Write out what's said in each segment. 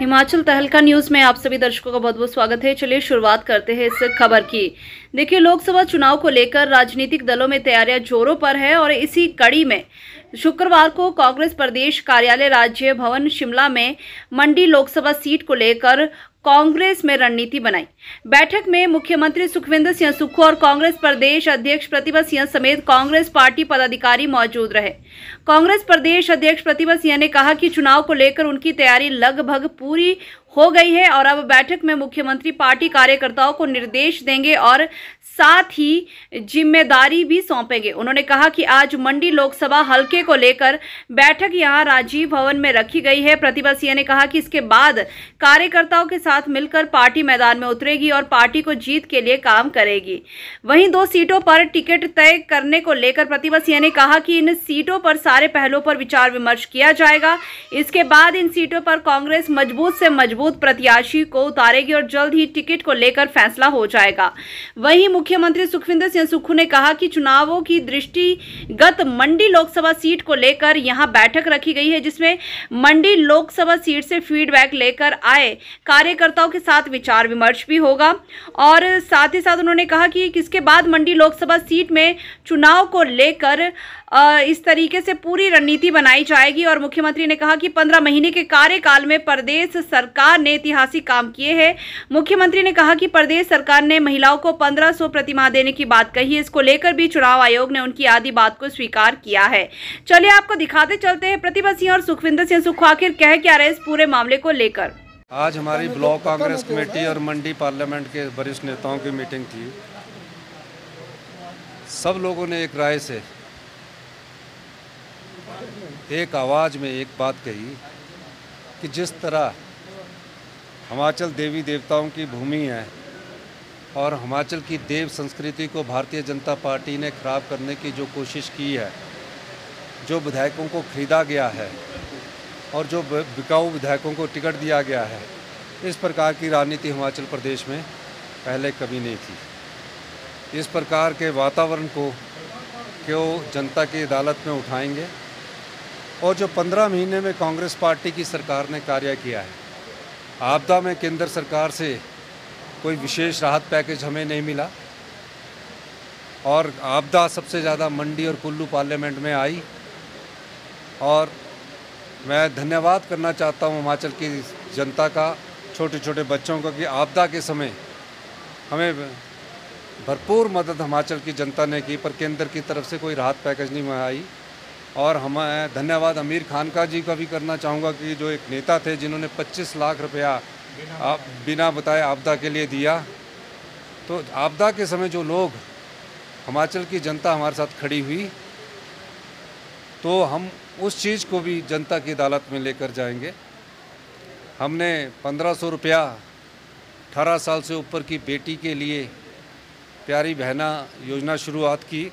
हिमाचल तहलका न्यूज में आप सभी दर्शकों का बहुत बहुत स्वागत है। चलिए शुरुआत करते हैं इस खबर की। देखिए, लोकसभा चुनाव को लेकर राजनीतिक दलों में तैयारियां जोरों पर है और इसी कड़ी में शुक्रवार को कांग्रेस प्रदेश कार्यालय राज्य भवन शिमला में मंडी लोकसभा सीट को लेकर कांग्रेस में रणनीति बनाई। बैठक में मुख्यमंत्री सुखविंदर सिंह सुक्खू और कांग्रेस प्रदेश अध्यक्ष प्रतिभा सिंह समेत कांग्रेस पार्टी पदाधिकारी मौजूद रहे। कांग्रेस प्रदेश अध्यक्ष प्रतिभा सिंह ने कहा कि चुनाव को लेकर उनकी तैयारी लगभग पूरी हो गई है और अब बैठक में मुख्यमंत्री पार्टी कार्यकर्ताओं को निर्देश देंगे और साथ ही जिम्मेदारी भी सौंपेंगे। उन्होंने कहा कि आज मंडी लोकसभा हलके को लेकर बैठक यहां राजीव भवन में रखी गई है। प्रतिभा सिंह ने कहा कि इसके बाद कार्यकर्ताओं के साथ मिलकर पार्टी मैदान में उतरेगी और पार्टी को जीत के लिए काम करेगी। वहीं 2 सीटों पर टिकट तय करने को लेकर प्रतिभा सिंह ने कहा कि इन सीटों पर सारे पहलुओं पर विचार विमर्श किया जाएगा। इसके बाद इन सीटों पर कांग्रेस मजबूत से मजबूत प्रत्याशी को उतारेगी और जल्द ही टिकट को लेकर फैसला हो जाएगा। वहीं मुख्यमंत्री सुखविंदर सिंह सुक्खू ने कहा कि चुनावों की दृष्टिगत मंडी लोकसभा सीट को लेकर यहां बैठक रखी गई है, जिसमें मंडी लोकसभा सीट से फीडबैक लेकर आए कार्यकर्ताओं के साथ विचार विमर्श भी होगा। और साथ ही साथ उन्होंने कहा कि इसके बाद मंडी लोकसभा सीट में चुनाव को लेकर इस तरीके से पूरी रणनीति बनाई जाएगी। और मुख्यमंत्री ने कहा कि 15 महीने के कार्यकाल में प्रदेश सरकार ने ऐतिहासिक काम किए हैं। मुख्यमंत्री ने कहा कि प्रदेश सरकार ने महिलाओं को 1500 प्रतिमाह देने की बात कही है। इसको लेकर भी चुनाव आयोग ने उनकी आधी बात को स्वीकार किया है। चलिए आपको दिखाते चलते हैं प्रतिभा सिंह और सुखविंदर सिंह सुक्खू आखिर कह क्या रहे इस पूरे मामले को लेकर। आज हमारी ब्लॉक कांग्रेस कमेटी और मंडी पार्लियामेंट के वरिष्ठ नेताओं की मीटिंग थी। सब लोगों ने एक राय से एक आवाज़ में एक बात कही कि जिस तरह हिमाचल देवी देवताओं की भूमि है और हिमाचल की देव संस्कृति को भारतीय जनता पार्टी ने खराब करने की जो कोशिश की है, जो विधायकों को खरीदा गया है और जो बिकाऊ विधायकों को टिकट दिया गया है, इस प्रकार की राजनीति हिमाचल प्रदेश में पहले कभी नहीं थी। इस प्रकार के वातावरण को क्यों जनता की अदालत में उठाएंगे। और जो 15 महीने में कांग्रेस पार्टी की सरकार ने कार्य किया है, आपदा में केंद्र सरकार से कोई विशेष राहत पैकेज हमें नहीं मिला और आपदा सबसे ज़्यादा मंडी और कुल्लू पार्लियामेंट में आई। और मैं धन्यवाद करना चाहता हूँ हिमाचल की जनता का, छोटे छोटे बच्चों का, कि आपदा के समय हमें भरपूर मदद हिमाचल की जनता ने की, पर केंद्र की तरफ से कोई राहत पैकेज नहीं आई। और हमें धन्यवाद आमिर खानका जी का भी करना चाहूँगा कि जो एक नेता थे जिन्होंने 25 लाख रुपया बिना बताए आपदा के लिए दिया। तो आपदा के समय जो लोग, हिमाचल की जनता हमारे साथ खड़ी हुई, तो हम उस चीज़ को भी जनता की अदालत में लेकर जाएंगे। हमने 1500 रुपया 18 साल से ऊपर की बेटी के लिए प्यारी बहना योजना शुरुआत की।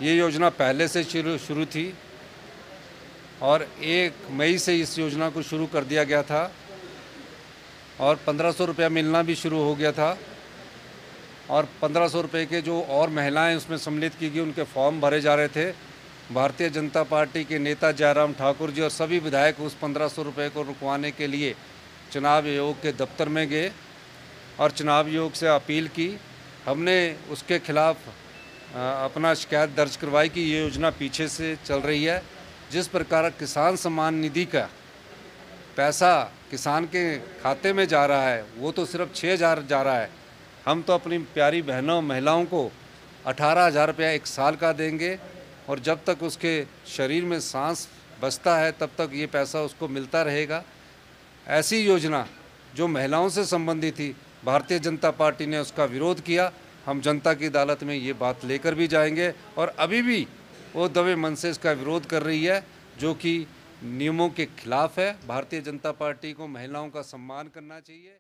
ये योजना पहले से शुरू थी और 1 मई से इस योजना को शुरू कर दिया गया था और 1500 रुपया मिलना भी शुरू हो गया था। और 1500 रुपये के जो और महिलाएं उसमें सम्मिलित की गई, उनके फॉर्म भरे जा रहे थे। भारतीय जनता पार्टी के नेता जयराम ठाकुर जी और सभी विधायक उस 1500 रुपये को रुकवाने के लिए चुनाव आयोग के दफ्तर में गए और चुनाव आयोग से अपील की। हमने उसके खिलाफ अपना शिकायत दर्ज करवाई कि ये योजना पीछे से चल रही है। जिस प्रकार किसान सम्मान निधि का पैसा किसान के खाते में जा रहा है, वो तो सिर्फ 6000 जा रहा है। हम तो अपनी प्यारी बहनों महिलाओं को 18,000 रुपया 1 साल का देंगे और जब तक उसके शरीर में सांस बचता है तब तक ये पैसा उसको मिलता रहेगा। ऐसी योजना जो महिलाओं से संबंधित थी, भारतीय जनता पार्टी ने उसका विरोध किया। हम जनता की अदालत में ये बात लेकर भी जाएंगे और अभी भी वो दबे मन से इसका विरोध कर रही है, जो कि नियमों के खिलाफ है। भारतीय जनता पार्टी को महिलाओं का सम्मान करना चाहिए।